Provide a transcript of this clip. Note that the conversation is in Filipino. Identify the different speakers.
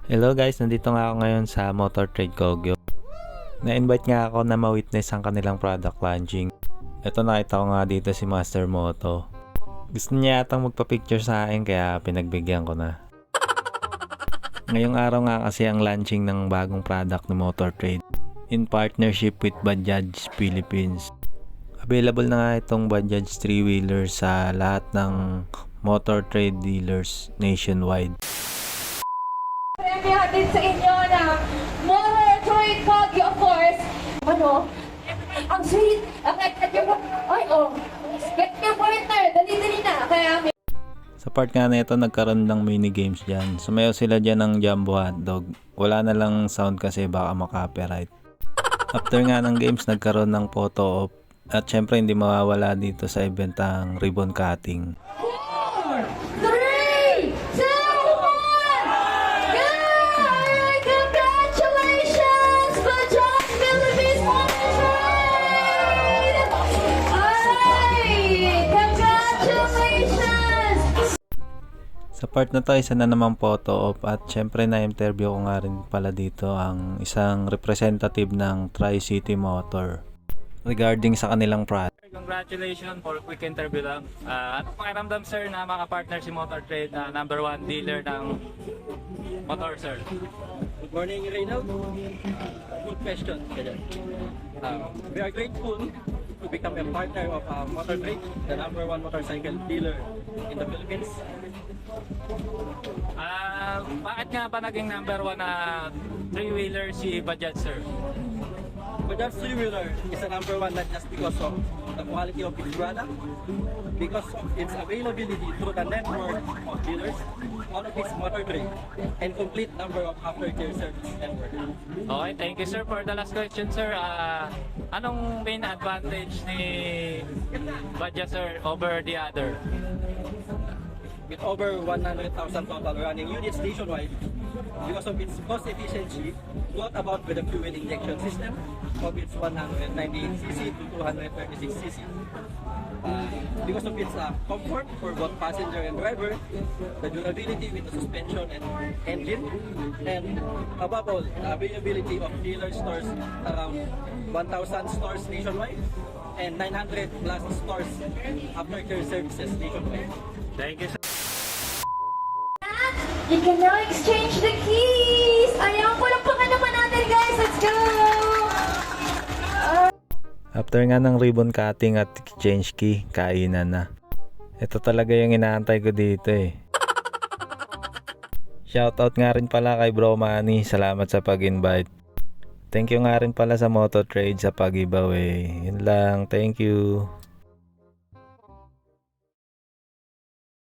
Speaker 1: Hello guys, nandito nga ako ngayon sa Motor Trade Kogyo. Na-invite nga ako na ma-witness ang kanilang product launching. Ito, nakita ko nga dito si Master Moto. Gusto niya yatang magpa-picture sa akin kaya pinagbigyan ko na. Ngayong araw nga kasi ang launching ng bagong product ni Motor Trade in partnership with Bajaj Philippines. Available na nga itong Bajaj 3-wheeler sa lahat ng Motor Trade dealers nationwide.
Speaker 2: Premyo din sa inyo na Motor Trade Kogyo, of course. Ang sweet, ang get your partner, dali-dali na. Kaya
Speaker 1: Sa part nga na ito, nagkaroon ng mini games dyan. Sumayaw sila dyan ng Jumbo Hotdog. Wala na lang sound kasi baka makopyright. After nga ng games, nagkaroon ng photo op. At syempre hindi mawawala dito sa event ang ribbon cutting.
Speaker 2: 4, 3, 2, 1, go! Alright, congratulations, Bajaj Philippines Motor Trade! Alright, congratulations!
Speaker 1: Sa part na to, isa na namang photo op. At syempre na-interview ko nga rin pala dito ang isang representative ng Tri-City Motor regarding sa kanilang product.
Speaker 3: Congratulations for quick interview lang. Ano pakiramdam sir na makapartner si Motor Trade na number 1 dealer ng motor sir?
Speaker 4: Good morning, Reynald. Good question. We are grateful to become a partner of Motor Trade, the number 1 motorcycle dealer in the Philippines.
Speaker 3: Bakit nga ba naging number 1 na 3-wheeler si Bajaj sir?
Speaker 4: Bajaj 3-wheeler is a number 1 not just because of the quality of its product, because of its availability through the network of dealers, all of its motor trade, and complete number of aftercare service network.
Speaker 3: Okay, thank you sir. For the last question sir, anong main advantage ni Bajaj sir over the other?
Speaker 4: With over 100,000 total running units nationwide, because of its cost efficiency, brought about with the fuel injection system of its 198cc to 236cc. Because of its comfort for both passenger and driver, the durability with the suspension and engine, and above all, the availability of dealer stores around 1,000 stores nationwide and 900 plus stores aftercare services nationwide.
Speaker 3: Thank you sir.
Speaker 2: You can now exchange the keys! Ayaw, palakpakan naman natin guys! Let's go!
Speaker 1: After nga ng ribbon cutting at exchange key, kainan na. Ito talaga yung inaantay ko dito eh. Shoutout nga rin pala kay Bro Manny, salamat sa pag-invite. Thank you nga rin pala sa Moto Trade sa pag-giveaway. Yun lang, thank you.